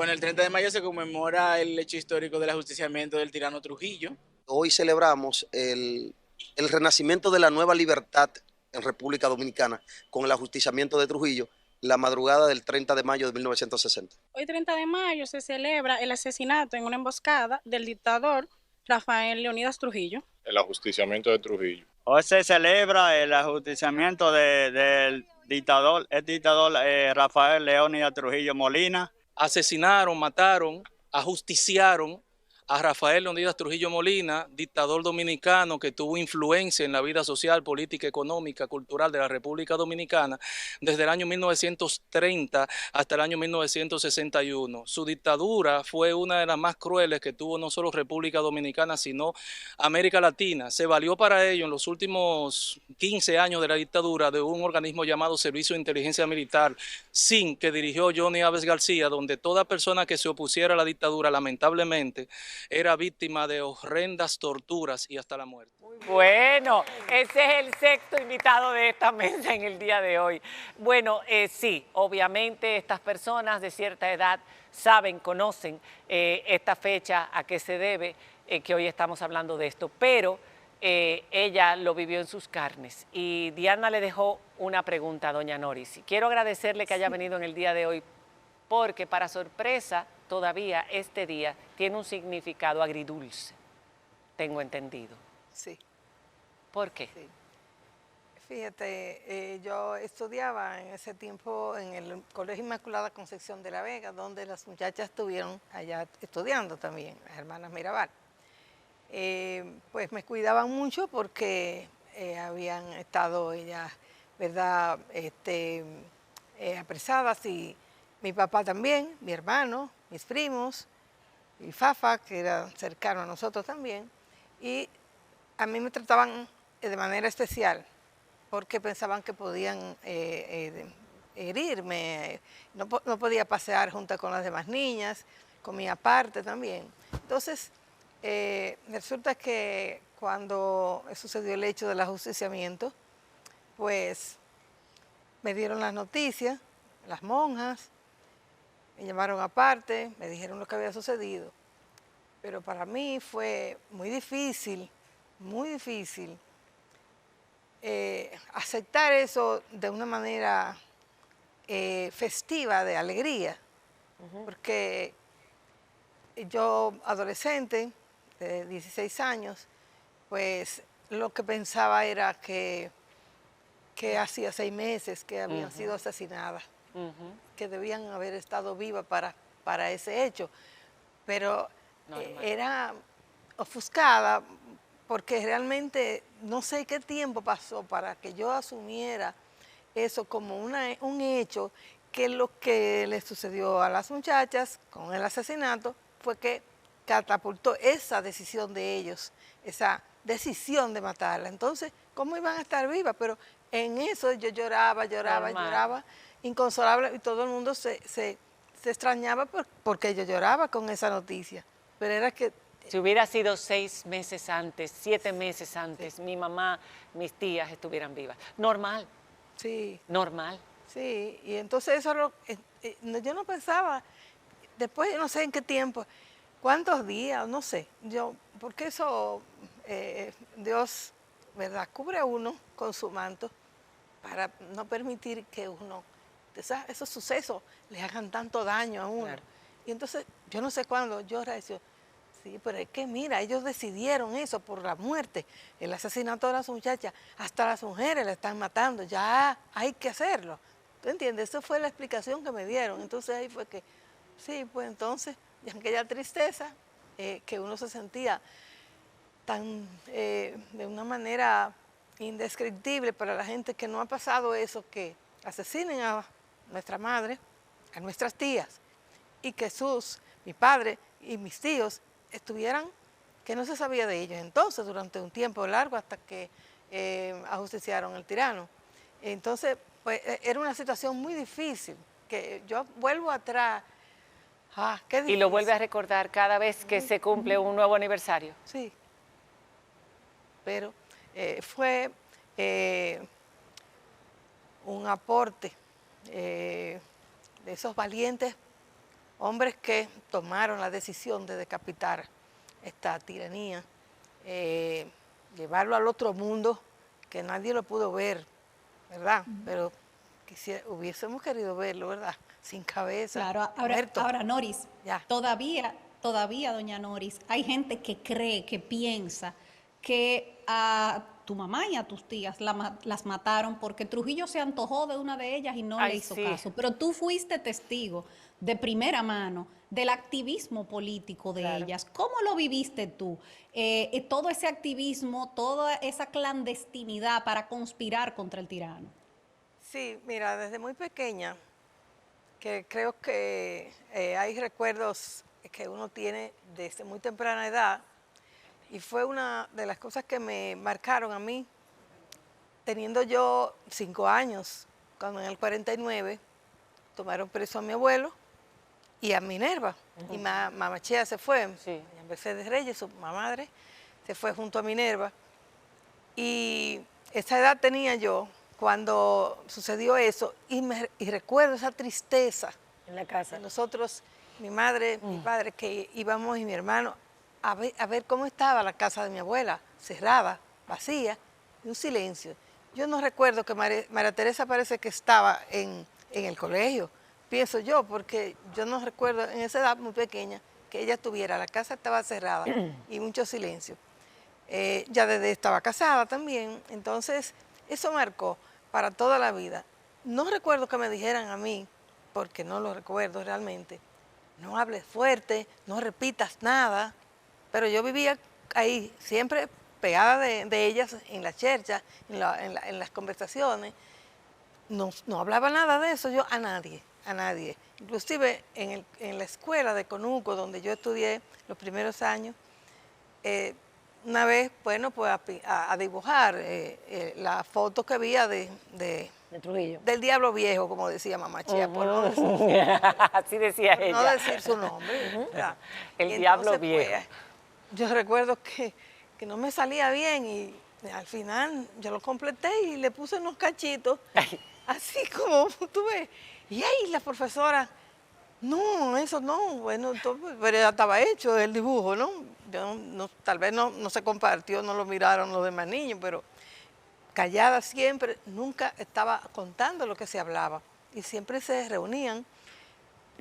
Bueno, el 30 de mayo se conmemora el hecho histórico del ajusticiamiento del tirano Trujillo. Hoy celebramos el renacimiento de la nueva libertad en República Dominicana con el ajusticiamiento de Trujillo, la madrugada del 30 de mayo de 1960. Hoy 30 de mayo se celebra el asesinato en una emboscada del dictador Rafael Leonidas Trujillo. El ajusticiamiento de Trujillo. Hoy se celebra el ajusticiamiento del dictador, Rafael Leónidas Trujillo Molina. Asesinaron, mataron, ajusticiaron a Rafael Leonidas Trujillo Molina, dictador dominicano que tuvo influencia en la vida social, política, económica, cultural de la República Dominicana desde el año 1930 hasta el año 1961. Su dictadura fue una de las más crueles que tuvo no solo República Dominicana, sino América Latina. Se valió para ello en los últimos 15 años de la dictadura de un organismo llamado Servicio de Inteligencia Militar, SIN, que dirigió Johnny Aves García, donde toda persona que se opusiera a la dictadura, lamentablemente, era víctima de horrendas torturas y hasta la muerte. Bueno, ese es el sexto invitado de esta mesa en el día de hoy. Bueno, sí, obviamente estas personas de cierta edad saben, conocen esta fecha, a qué se debe, que hoy estamos hablando de esto, pero ella lo vivió en sus carnes. Y Diana le dejó una pregunta a doña Noris. Quiero agradecerle que haya venido en el día de hoy, porque para sorpresa todavía este día tiene un significado agridulce, tengo entendido. Sí. ¿Por qué? Sí. Fíjate, yo estudiaba en ese tiempo en el Colegio Inmaculada Concepción de la Vega, donde las muchachas estuvieron allá estudiando también, las hermanas Mirabal. Pues me cuidaban mucho porque habían estado ellas, ¿verdad?, apresadas, y mi papá también, mi hermano, mis primos, y Fafa, que era cercano a nosotros también, y a mí me trataban de manera especial porque pensaban que podían herirme, no podía pasear junto con las demás niñas, comía aparte también. Entonces, resulta que cuando sucedió el hecho del ajusticiamiento, pues me dieron las noticias, las monjas, me llamaron aparte, me dijeron lo que había sucedido, pero para mí fue muy difícil aceptar eso de una manera festiva, de alegría, porque yo, adolescente, de 16 años, pues lo que pensaba era que hacía 6 meses que habían sido asesinadas, que debían haber estado vivas para ese hecho, pero era ofuscada porque realmente no sé qué tiempo pasó para que yo asumiera eso como un hecho, que lo que le sucedió a las muchachas con el asesinato fue que catapultó esa decisión de ellos, esa decisión de matarla. Entonces, ¿cómo iban a estar vivas? Pero en eso yo lloraba, inconsolable, y todo el mundo se extrañaba porque yo lloraba con esa noticia. Pero era que... Si hubiera sido 6 meses antes, 7 meses antes, mi mamá, mis tías estuvieran vivas. Normal. Sí. Normal. Sí, y entonces eso yo no pensaba, después no sé en qué tiempo, cuántos días, no sé, porque eso Dios, ¿verdad?, cubre a uno con su manto para no permitir que esos sucesos le hagan tanto daño a uno. Claro. Y entonces, yo no sé cuándo yo reaccioné. Sí, pero es que mira, ellos decidieron eso por la muerte, el asesinato de las muchachas, hasta las mujeres la están matando, ya hay que hacerlo. ¿Tú entiendes? Esa fue la explicación que me dieron. Entonces ahí fue que, sí, pues entonces, y aquella tristeza que uno se sentía de una manera indescriptible para la gente que no ha pasado eso, que asesinen a nuestra madre, a nuestras tías, y que mi padre y mis tíos estuvieran, que no se sabía de ellos entonces durante un tiempo largo hasta que ajusticiaron al tirano. Entonces, pues era una situación muy difícil, que yo vuelvo atrás. Qué difícil. Y lo vuelve a recordar cada vez que se cumple un nuevo aniversario. Sí, pero fue un aporte de esos valientes hombres que tomaron la decisión de decapitar esta tiranía, llevarlo al otro mundo que nadie lo pudo ver, ¿verdad? Pero hubiésemos querido verlo, ¿verdad? Sin cabeza, Claro, muerto. ahora Noris, Ya. todavía, doña Noris, hay gente que cree, que piensa que a tu mamá y a tus tías las mataron porque Trujillo se antojó de una de ellas y no Ay, le hizo sí. caso. Pero tú fuiste testigo de primera mano del activismo político de Claro. ellas. ¿Cómo lo viviste tú? Todo ese activismo, toda esa clandestinidad para conspirar contra el tirano. Sí, mira, desde muy pequeña, que creo que hay recuerdos que uno tiene desde muy temprana edad, y fue una de las cosas que me marcaron a mí, teniendo yo 5 años, cuando en el 49 tomaron preso a mi abuelo y a Minerva, y Mamachea se fue, Sí. doña Mercedes Reyes, su madre, se fue junto a Minerva, y esa edad tenía yo cuando sucedió eso, y recuerdo esa tristeza En la casa. de nosotros, mi madre, mi padre, que íbamos y mi hermano a ver cómo estaba la casa de mi abuela, cerrada, vacía, y un silencio. Yo no recuerdo que María Teresa parece que estaba en el colegio, pienso yo, porque yo no recuerdo en esa edad muy pequeña que ella estuviera, la casa estaba cerrada y mucho silencio. Ya desde estaba casada también, entonces eso marcó para toda la vida. No recuerdo que me dijeran a mí, porque no lo recuerdo realmente, no hables fuerte, no repitas nada, pero yo vivía ahí siempre pegada de ellas en la chercha, en las conversaciones. No hablaba nada de eso yo a nadie. Inclusive en la escuela de Conuco, donde yo estudié los primeros años, una vez, bueno, pues a dibujar la foto que había De Trujillo. del diablo viejo, como decía Mamachea, por no decir, Así decía ella. no decir su nombre. ¿verdad? El Y diablo entonces, viejo. pues, yo recuerdo que no me salía bien y al final yo lo completé y le puse unos cachitos, así como tú ves. Y ahí la profesora, no, eso no, bueno, entonces, pero ya estaba hecho el dibujo, ¿no? Tal vez no se compartió, no lo miraron los demás niños, pero callada siempre, nunca estaba contando lo que se hablaba. Y siempre se reunían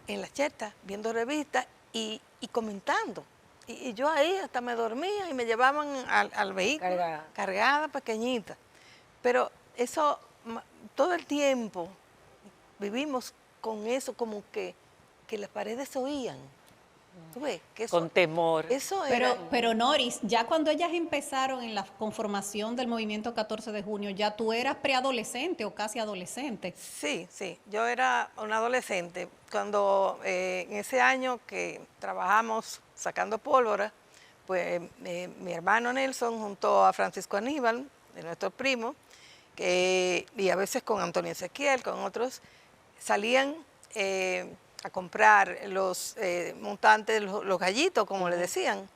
en las chertas, viendo revistas y comentando. Y yo ahí hasta me dormía y me llevaban al vehículo, cargada, pequeñita. Pero eso, todo el tiempo vivimos con eso, como que las paredes se oían. ¿Tú ves? Que eso, Con temor. Eso era... Pero Noris, ya cuando ellas empezaron en la conformación del movimiento 14 de junio, ya tú eras preadolescente o casi adolescente. Sí, yo era una adolescente. Cuando en ese año que trabajamos sacando pólvora, pues mi hermano Nelson junto a Francisco Aníbal, de nuestros primos, y a veces con Antonio Ezequiel, con otros, salían a comprar los montantes, los gallitos, como le decían,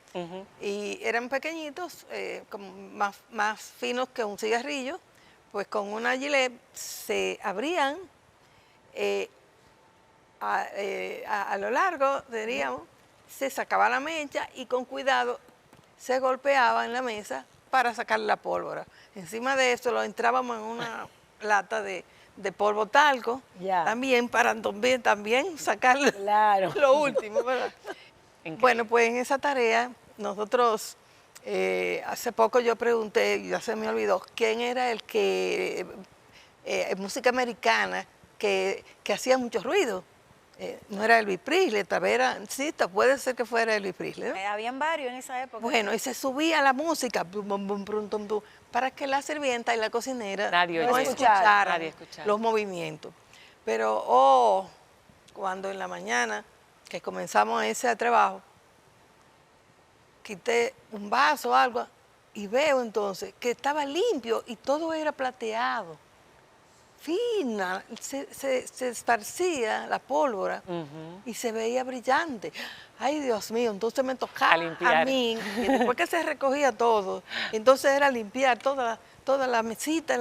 y eran pequeñitos, como más finos que un cigarrillo, pues con una gilet se abrían a lo largo, diríamos, se sacaba la mecha y con cuidado se golpeaba en la mesa para sacar la pólvora. Encima de eso lo entrábamos en una lata de polvo talco, también para también sacar lo último, ¿verdad? Bueno, pues en esa tarea nosotros, hace poco yo pregunté, ya se me olvidó, quién era el que, música americana, que hacía mucho ruido. No era Elvis Presley, tal vez era, sí, puede ser que fuera Elvis Presley, ¿no? Habían varios en esa época. Bueno, y se subía la música, bum, bum, bum, brum, tum, tum, para que la sirvienta y la cocinera no escucharan los movimientos. Pero, cuando en la mañana que comenzamos ese trabajo, quité un vaso o algo y veo entonces que estaba limpio y todo era plateado. Fina, se esparcía la pólvora y se veía brillante. Ay, Dios mío, entonces me tocaba a mí, y después que se recogía todo, entonces era limpiar todas toda la mesita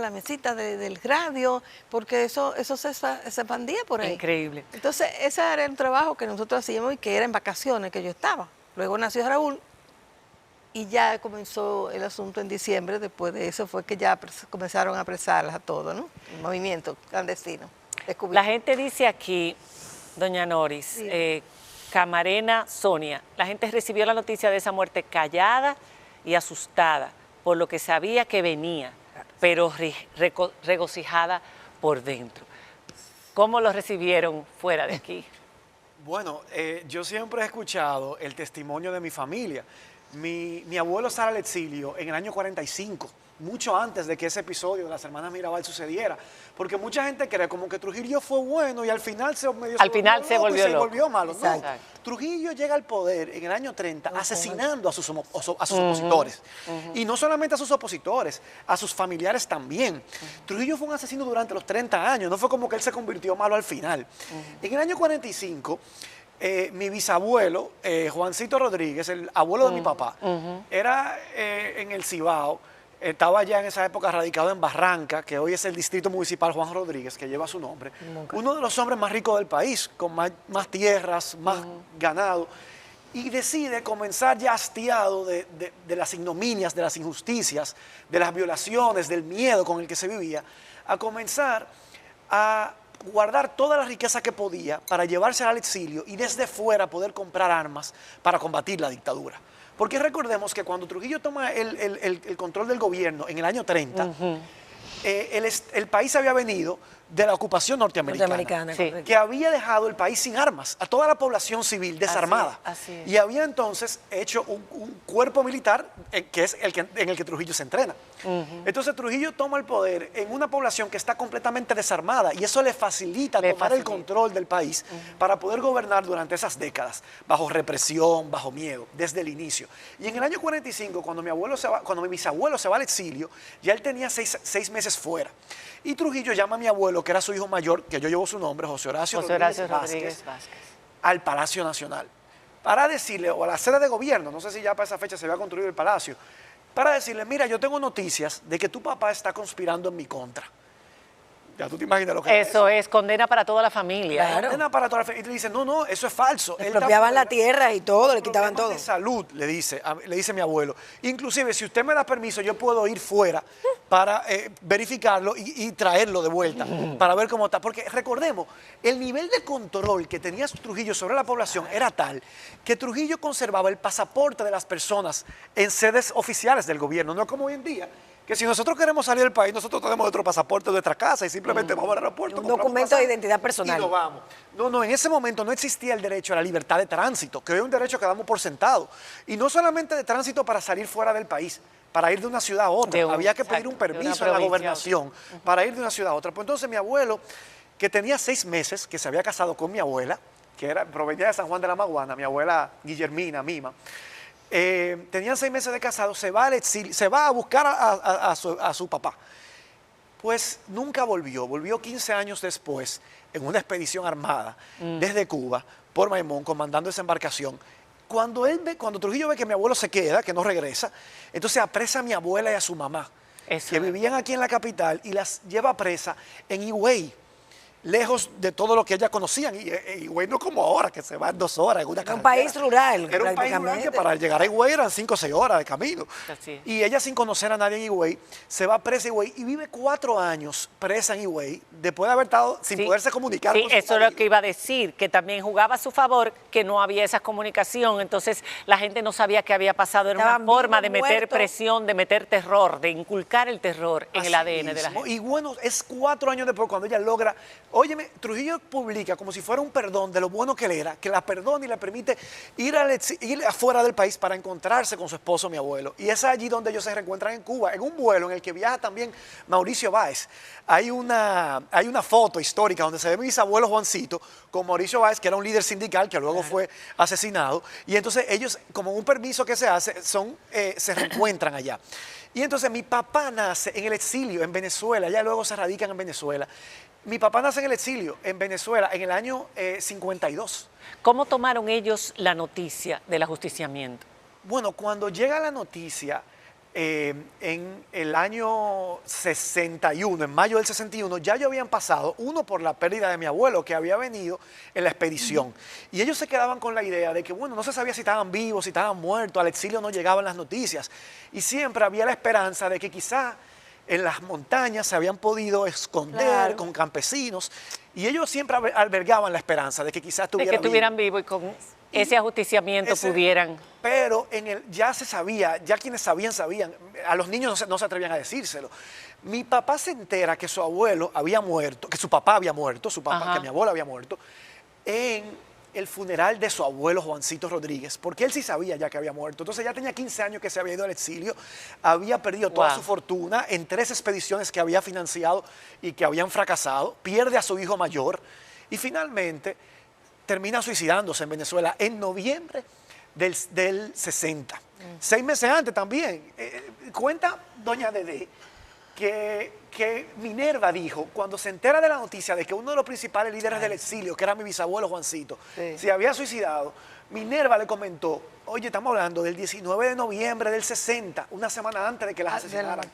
del radio, porque eso se expandía por ahí. Increíble. Entonces, ese era el trabajo que nosotros hacíamos y que era en vacaciones que yo estaba. Luego nació Raúl y ya comenzó el asunto en diciembre. Después de eso fue que ya comenzaron a apresarlas a todos, ¿no? El movimiento clandestino. La gente dice aquí, doña Noris, Sí. Camarena Sonia, la gente recibió la noticia de esa muerte callada y asustada por lo que sabía que venía, pero regocijada por dentro. ¿Cómo lo recibieron fuera de aquí? Bueno, yo siempre he escuchado el testimonio de mi familia. Mi abuelo sale al exilio en el año 45, mucho antes de que ese episodio de las hermanas Mirabal sucediera, porque mucha gente cree como que Trujillo fue bueno y al final se volvió malo. No, Trujillo llega al poder en el año 30 asesinando a sus opositores. Y no solamente a sus opositores, a sus familiares también. Trujillo fue un asesino durante los 30 años, no fue como que él se convirtió malo al final. En el año 45... mi bisabuelo, Juancito Rodríguez, el abuelo de mi papá, era en el Cibao, estaba ya en esa época radicado en Barranca, que hoy es el distrito municipal Juan Rodríguez, que lleva su nombre. Uno de los hombres más ricos del país, con más tierras, más ganado, y decide comenzar ya hastiado de las ignominias, de las injusticias, de las violaciones, del miedo con el que se vivía, a comenzar a guardar toda la riqueza que podía para llevarse al exilio y desde fuera poder comprar armas para combatir la dictadura. Porque recordemos que cuando Trujillo toma el control del gobierno en el año 30, el país había venido de la ocupación norteamericana, que había dejado el país sin armas, a toda la población civil desarmada. Así es. Y había entonces hecho un cuerpo militar que es en el que Trujillo se entrena. Entonces Trujillo toma el poder en una población que está completamente desarmada y eso le facilita tomar el control del país para poder gobernar durante esas décadas, bajo represión, bajo miedo, desde el inicio. Y en el año 45, cuando mi bisabuelo se va al exilio, ya él tenía seis meses fuera. Y Trujillo llama a mi abuelo, que era su hijo mayor, que yo llevo su nombre, José Horacio Rodríguez Vázquez, al Palacio Nacional, para decirle, o a la sede de gobierno, no sé si ya para esa fecha se había construido el palacio, para decirle, mira, yo tengo noticias de que tu papá está conspirando en mi contra. Ya tú te imaginas lo que eso es condena para toda la familia. Claro. Condena para toda la familia. Y te dicen, no, eso es falso. Le expropiaban la tierra y todo, le quitaban todo. De salud, le dice mi abuelo. Inclusive, si usted me da permiso, yo puedo ir fuera para verificarlo y traerlo de vuelta, para ver cómo está. Porque recordemos, el nivel de control que tenía Trujillo sobre la población era tal que Trujillo conservaba el pasaporte de las personas en sedes oficiales del gobierno, no como hoy en día, que si nosotros queremos salir del país, nosotros tenemos nuestro pasaporte de nuestra casa y simplemente vamos al aeropuerto. Un documento de identidad personal. Y nos vamos. No, en ese momento no existía el derecho a la libertad de tránsito, que hoy es un derecho que damos por sentado. Y no solamente de tránsito para salir fuera del país, para ir de una ciudad a otra. Había que pedir un permiso a la gobernación para ir de una ciudad a otra. Pues entonces mi abuelo, que tenía 6 meses, que se había casado con mi abuela, que provenía de San Juan de la Maguana, mi abuela Guillermina Mima, tenían 6 meses de casado, se va al exilio, se va a buscar a su papá. Pues nunca volvió 15 años después en una expedición armada desde Cuba por Maimón, comandando esa embarcación. Cuando Trujillo ve que mi abuelo se queda, que no regresa, entonces apresa a mi abuela y a su mamá, que vivían aquí en la capital, y las lleva presa en Higüey, lejos de todo lo que ellas conocían. Y Higüey no como ahora, que se va en 2 horas en una carretera. Un país rural. Era un país rural que para llegar a Higüey eran 5 o 6 horas de camino. Y ella, sin conocer a nadie en Higüey, se va presa a Higüey y vive 4 años presa en Higüey, después de haber estado sin poderse comunicar. Sí, eso es lo que iba a decir, que también jugaba a su favor que no había esa comunicación, entonces la gente no sabía qué había pasado. Era una forma de meter presión, de meter terror, de inculcar el terror en el ADN de la gente. Y bueno, es 4 años después cuando ella logra. Óyeme, Trujillo publica como si fuera un perdón de lo bueno que él era, que la perdona y le permite ir afuera del país para encontrarse con su esposo, mi abuelo. Y es allí donde ellos se reencuentran en Cuba, en un vuelo en el que viaja también Mauricio Báez. Hay una foto histórica donde se ve mi bisabuelo Juancito con Mauricio Báez, que era un líder sindical que luego fue asesinado. Y entonces ellos, como un permiso que se hace, se reencuentran allá. Y entonces mi papá nace en el exilio en Venezuela, ya luego se radican en Venezuela. Mi papá nace en el exilio en Venezuela en el año 52. ¿Cómo tomaron ellos la noticia del ajusticiamiento? Bueno, cuando llega la noticia, en el año 61, en mayo del 61, ya ellos habían pasado, uno por la pérdida de mi abuelo que había venido en la expedición. Y ellos se quedaban con la idea de que, bueno, no se sabía si estaban vivos, si estaban muertos, al exilio no llegaban las noticias. Y siempre había la esperanza de que quizá en las montañas se habían podido esconder con campesinos. Y ellos siempre albergaban la esperanza de que quizás estuvieran vivos y con ese ajusticiamiento pudieran. Pero ya se sabía, ya quienes sabían, a los niños no se atrevían a decírselo. Mi papá se entera que su abuelo había muerto, que su papá había muerto, que mi abuelo había muerto, en el funeral de su abuelo Juancito Rodríguez, porque él sí sabía ya que había muerto. Entonces ya tenía 15 años que se había ido al exilio, había perdido toda su fortuna en 3 expediciones que había financiado y que habían fracasado, pierde a su hijo mayor y finalmente termina suicidándose en Venezuela en noviembre del 60. 6 meses antes también. Cuenta doña Dedé que Minerva dijo, cuando se entera de la noticia de que uno de los principales líderes del exilio, que era mi bisabuelo Juancito, se había suicidado, Minerva le comentó, oye, estamos hablando del 19 de noviembre del 60, una semana antes de que las asesinaran.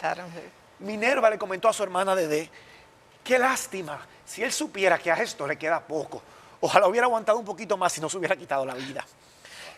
Minerva le comentó a su hermana Dedé, qué lástima, si él supiera que a esto le queda poco, ojalá hubiera aguantado un poquito más si no se hubiera quitado la vida.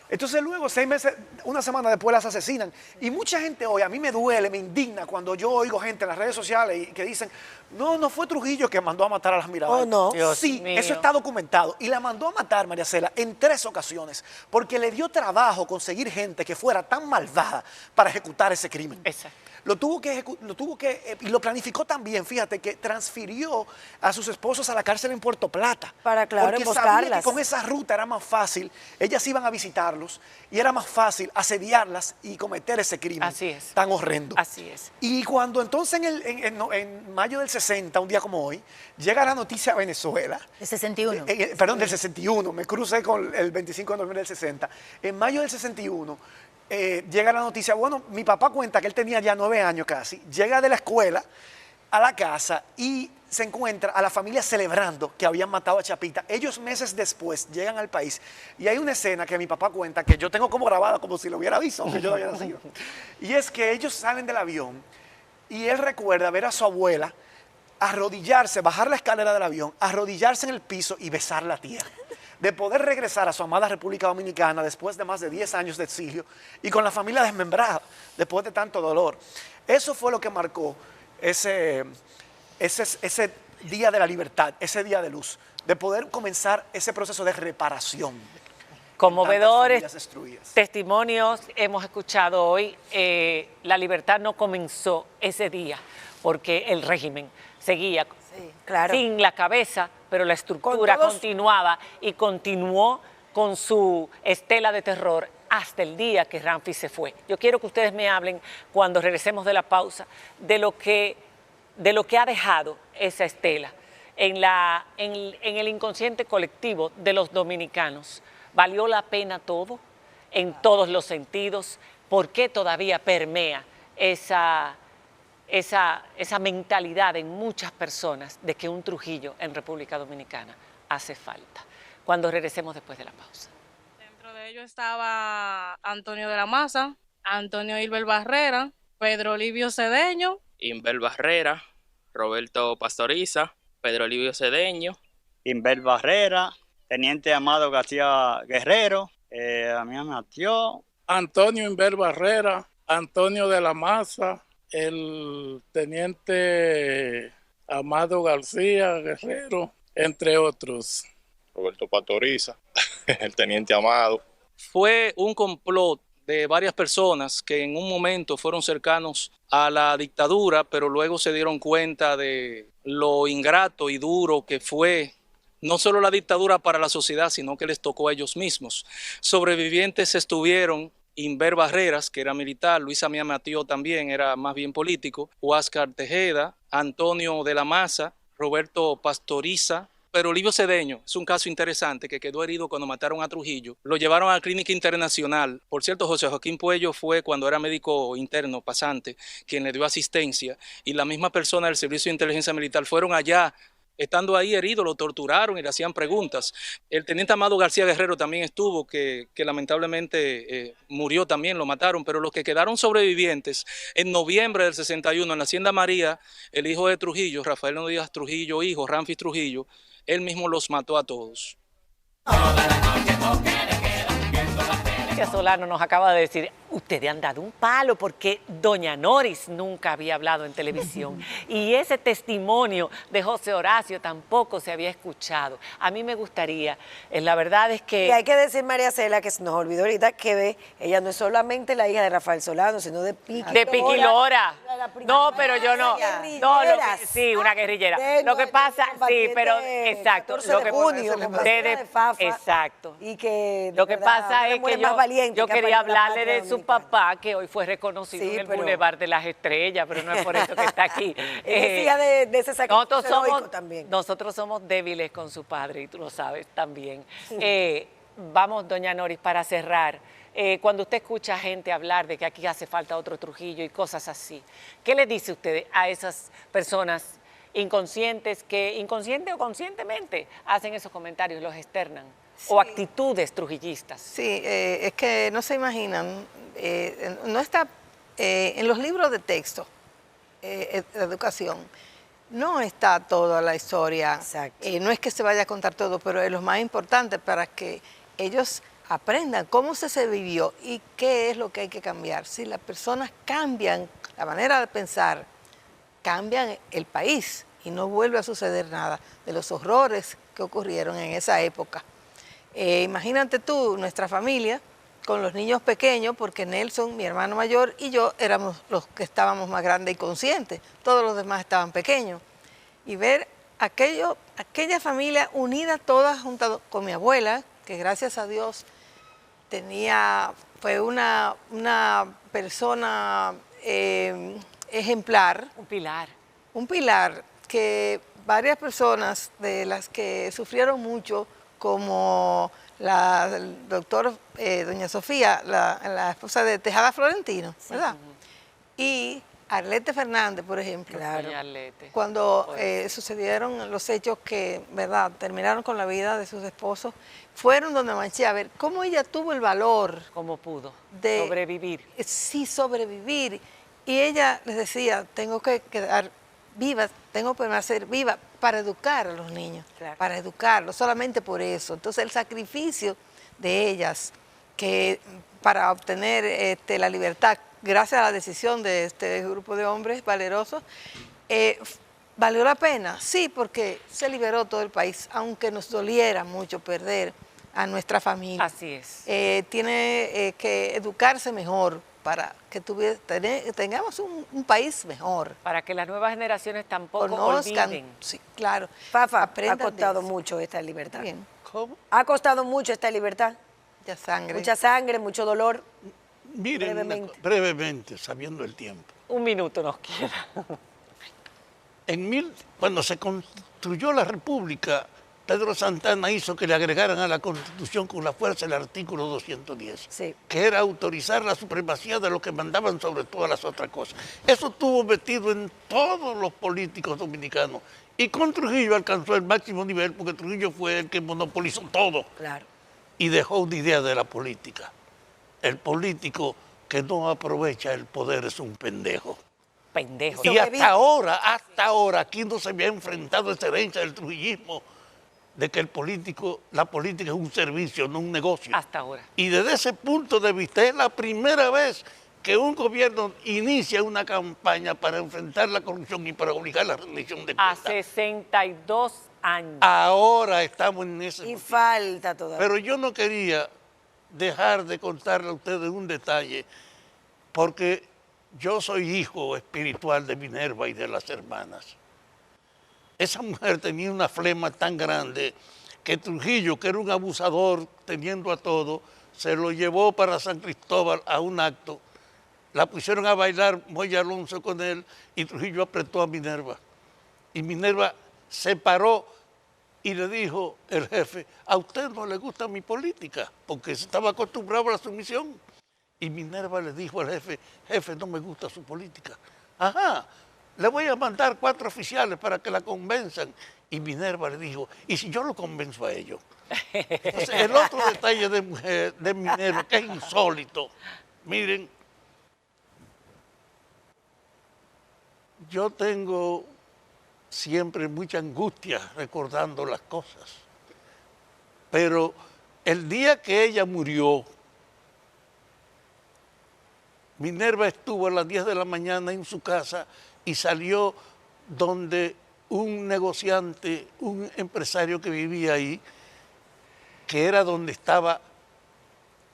Entonces luego, 6 meses, una semana después las asesinan. Y mucha gente hoy, a mí me duele, me indigna cuando yo oigo gente en las redes sociales que dicen, no fue Trujillo que mandó a matar a las Mirabal. Oh, no. Sí, eso está documentado. Y la mandó a matar, María Cela, en 3 ocasiones. Porque le dio trabajo conseguir gente que fuera tan malvada para ejecutar ese crimen. Exacto. Y lo planificó también, fíjate, que transfirió a sus esposos a la cárcel en Puerto Plata. Para, claro, porque sabía que con esa ruta era más fácil, ellas iban a visitarlos y era más fácil asediarlas y cometer ese crimen tan horrendo. Así es. Y cuando entonces en mayo del 60, un día como hoy, llega la noticia a Venezuela. ¿El 61? Perdón, del 61, me crucé con el 25 de noviembre del 60. En mayo del 61... llega la noticia, bueno, mi papá cuenta que él tenía ya 9 años casi, llega de la escuela a la casa y se encuentra a la familia celebrando que habían matado a Chapita. Ellos meses después llegan al país y hay una escena que mi papá cuenta que yo tengo como grabada como si lo hubiera visto, aunque yo no había nacido. Y es que ellos salen del avión y él recuerda ver a su abuela arrodillarse, bajar la escalera del avión, arrodillarse en el piso y besar la tierra. De poder regresar a su amada República Dominicana después de más de 10 años de exilio y con la familia desmembrada después de tanto dolor. Eso fue lo que marcó ese día de la libertad, ese día de luz, de poder comenzar ese proceso de reparación. Conmovedores testimonios hemos escuchado hoy. La libertad no comenzó ese día porque el régimen seguía sin la cabeza, pero la estructura continuaba y continuó con su estela de terror hasta el día que Ramfi se fue. Yo quiero que ustedes me hablen, cuando regresemos de la pausa, de lo que ha dejado esa estela en el inconsciente colectivo de los dominicanos. ¿Valió la pena todo? En todos los sentidos. ¿Por qué todavía permea esa mentalidad en muchas personas de que un Trujillo en República Dominicana hace falta? Cuando regresemos después de la pausa. Dentro de ellos estaba Antonio de la Maza, Antonio Hilbert Barrera, Pedro Livio Cedeño, Inbel Barrera, Roberto Pastoriza, Pedro Livio Cedeño, Inbel Barrera, Teniente Amado García Guerrero, a mí me matió. Antonio Inbel Barrera, Antonio de la Maza, el Teniente Amado García Guerrero, entre otros. Roberto Pastoriza, el Teniente Amado. Fue un complot de varias personas que en un momento fueron cercanos a la dictadura, pero luego se dieron cuenta de lo ingrato y duro que fue no solo la dictadura para la sociedad, sino que les tocó a ellos mismos. Sobrevivientes estuvieron Inver Barreras, que era militar, Luis Amía Matío también era más bien político, Huáscar Tejeda, Antonio de la Maza, Roberto Pastoriza, pero Livio Cedeño es un caso interesante que quedó herido cuando mataron a Trujillo. Lo llevaron a la Clínica Internacional. Por cierto, José Joaquín Puello fue, cuando era médico interno, pasante, quien le dio asistencia, y la misma persona del Servicio de Inteligencia Militar fueron allá estando ahí herido, lo torturaron y le hacían preguntas. El teniente Amado García Guerrero también estuvo, que lamentablemente murió también, lo mataron, pero los que quedaron sobrevivientes, en noviembre del 61, en la Hacienda María, el hijo de Trujillo, Rafael Díaz Trujillo, hijo, Ramfis Trujillo, él mismo los mató a todos. Solano nos acaba de decir, ustedes han dado un palo porque doña Noris nunca había hablado en televisión y ese testimonio de José Horacio tampoco se había escuchado. A mí me gustaría, la verdad es que... Y hay que decir, María Cela, que se nos olvidó ahorita que ella no es solamente la hija de Rafael Solano, sino de Piqui. De Piqui Lora. No, pero yo no. No, sí, una guerrillera. Lo que pasa, sí, pero exacto. Lo que exacto. Y que lo que pasa es que yo quería hablarle de su papá, que hoy fue reconocido en el Boulevard de las Estrellas, pero no es por eso que está aquí. Decía de ese sacrificio también. Nosotros somos débiles con su padre, y tú lo sabes también. Vamos, doña Noris, para cerrar. Cuando usted escucha a gente hablar de que aquí hace falta otro Trujillo y cosas así, ¿qué le dice usted a esas personas inconscientes que inconsciente o conscientemente hacen esos comentarios, los externan? Sí. O actitudes trujillistas. Sí, es que no se imaginan, no está en los libros de texto de educación, no está toda la historia, no es que se vaya a contar todo, pero es lo más importante para que ellos aprendan cómo se vivió y qué es lo que hay que cambiar. Si las personas cambian la manera de pensar, cambian el país y no vuelve a suceder nada de los horrores que ocurrieron en esa época. Imagínate tú, nuestra familia, con los niños pequeños, porque Nelson, mi hermano mayor, y yo éramos los que estábamos más grandes y conscientes. Todos los demás estaban pequeños. Y ver aquella familia unida todas junto con mi abuela, que gracias a Dios fue una persona ejemplar. Un pilar. Un pilar que varias personas de las que sufrieron mucho, como el doctor doña Sofía, la esposa de Tejada Florentino, ¿verdad? Sí. Y Arlete Fernández, por ejemplo. Claro. Cuando sucedieron los hechos que, ¿verdad?, terminaron con la vida de sus esposos, fueron donde Manché a ver cómo ella tuvo el valor. ¿Cómo pudo? De sobrevivir. Sí, sobrevivir. Y ella les decía, tengo que quedar viva, tengo que permanecer viva para educar a los niños, para educarlos, solamente por eso. Entonces el sacrificio de ellas para obtener la libertad, gracias a la decisión de este grupo de hombres valerosos, ¿valió la pena? Sí, porque se liberó todo el país, aunque nos doliera mucho perder a nuestra familia. Así es. Tiene que educarse mejor, para que tengamos un país mejor. Para que las nuevas generaciones tampoco olviden. Sí, claro. Fafa, ha costado mucho esta libertad. Bien. ¿Cómo? Ha costado mucho esta libertad. Mucha sangre. Mucha sangre, mucho dolor. Miren, brevemente, sabiendo el tiempo. Un minuto nos queda. Cuando se construyó la República, Pedro Santana hizo que le agregaran a la Constitución con la fuerza el artículo 210, que era autorizar la supremacía de los que mandaban sobre todas las otras cosas. Eso estuvo metido en todos los políticos dominicanos. Y con Trujillo alcanzó el máximo nivel porque Trujillo fue el que monopolizó todo. Claro. Y dejó una idea de la política. El político que no aprovecha el poder es un pendejo. Pendejo. Y hasta ahora, aquí no se había enfrentado esa herencia del trujillismo, de que la política es un servicio, no un negocio. Hasta ahora. Y desde ese punto de vista es la primera vez que un gobierno inicia una campaña para enfrentar la corrupción y para obligar la rendición de cuentas. A 62 años. Ahora estamos en ese Y falta todavía. Pero yo no quería dejar de contarle a ustedes un detalle, porque yo soy hijo espiritual de Minerva y de las hermanas. Esa mujer tenía una flema tan grande que Trujillo, que era un abusador teniendo a todo, se lo llevó para San Cristóbal a un acto. La pusieron a bailar Moya Alonso con él y Trujillo apretó a Minerva. Y Minerva se paró y le dijo el jefe, a usted no le gusta mi política, porque se estaba acostumbrado a la sumisión. Y Minerva le dijo al jefe, jefe, no me gusta su política. Ajá. le voy a mandar 4 oficiales para que la convenzan. Y Minerva le dijo, ¿y si yo lo convenzo a ellos? Entonces, el otro detalle de Minerva, que es insólito, miren, yo tengo siempre mucha angustia recordando las cosas, pero el día que ella murió, Minerva estuvo a las 10 de la mañana en su casa y salió donde un negociante, un empresario que vivía ahí, que era donde estaba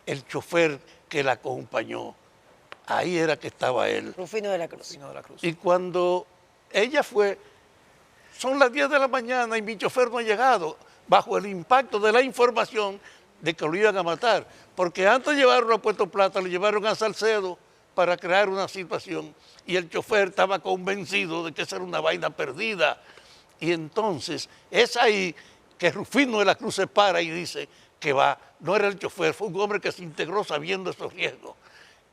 el chofer que la acompañó. Ahí era que estaba él. Rufino de la Cruz. Y cuando ella fue, son las 10 de la mañana y mi chofer no ha llegado, bajo el impacto de la información de que lo iban a matar. Porque antes de llevarlo a Puerto Plata, lo llevaron a Salcedo para crear una situación. Y el chofer estaba convencido de que esa era una vaina perdida. Y entonces es ahí que Rufino de la Cruz se para y dice que va. No era el chofer, fue un hombre que se integró sabiendo esos riesgos.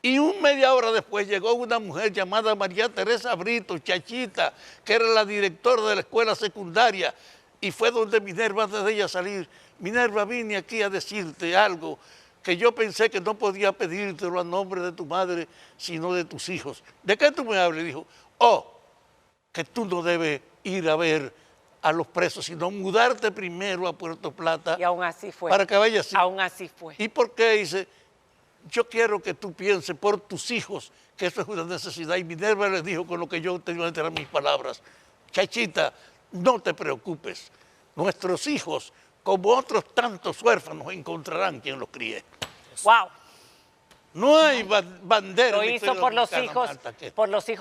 Y media hora después llegó una mujer llamada María Teresa Brito, Chachita, que era la directora de la escuela secundaria. Y fue donde Minerva, antes de ella salir, Minerva, vine aquí a decirte algo que yo pensé que no podía pedírtelo a nombre de tu madre, sino de tus hijos. ¿De qué tú me hablas? Dijo, que tú no debes ir a ver a los presos, sino mudarte primero a Puerto Plata. Y aún así fue. Para que vayas. Aún así fue. ¿Y por qué? Dice, yo quiero que tú pienses por tus hijos que eso es una necesidad. Y Minerva les dijo con lo que yo tengo que enterar mis palabras, Chachita, no te preocupes, nuestros hijos, como otros tantos huérfanos, encontrarán quien los críe. ¡Wow! No hay bandera. Lo hizo por los hijos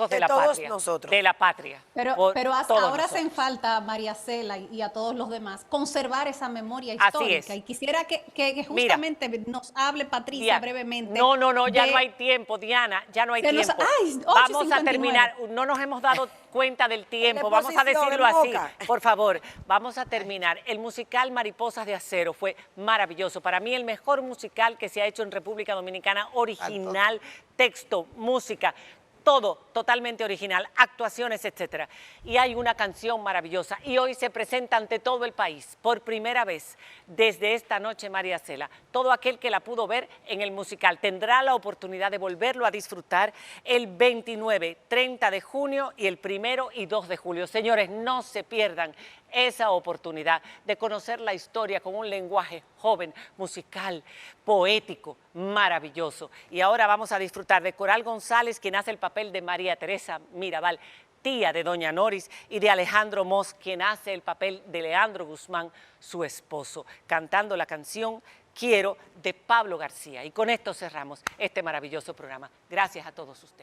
de la todos patria. nosotros. De la patria. Pero Todos ahora nosotros. hacen falta a María Cela y a todos los demás conservar esa memoria Así histórica. es. Y quisiera que justamente nos hable Patricia Diana, brevemente. No, ya de- no hay tiempo, Diana, ya no hay Se nos- tiempo. ¡Ay! Vamos a 8:59. terminar, no nos hemos dado cuenta del tiempo, La vamos a exposición decirlo en así, Moca. por favor, vamos a terminar. El musical Mariposas de Acero fue maravilloso, para mí el mejor musical que se ha hecho en República Dominicana, original, texto, música, todo totalmente original, actuaciones, etcétera. Y hay una canción maravillosa y hoy se presenta ante todo el país, por primera vez, desde esta noche, María Cela. Todo aquel que la pudo ver en el musical tendrá la oportunidad de volverlo a disfrutar el 29, 30 de junio y el 1 y 2 de julio. Señores, no se pierdan esa oportunidad de conocer la historia con un lenguaje joven, musical, poético, maravilloso. Y ahora vamos a disfrutar de Coral González, quien hace el papel de María Teresa Mirabal, tía de Doña Noris, y de Alejandro Mos, quien hace el papel de Leandro Guzmán, su esposo, cantando la canción Quiero de Pablo García. Y con esto cerramos este maravilloso programa. Gracias a todos ustedes.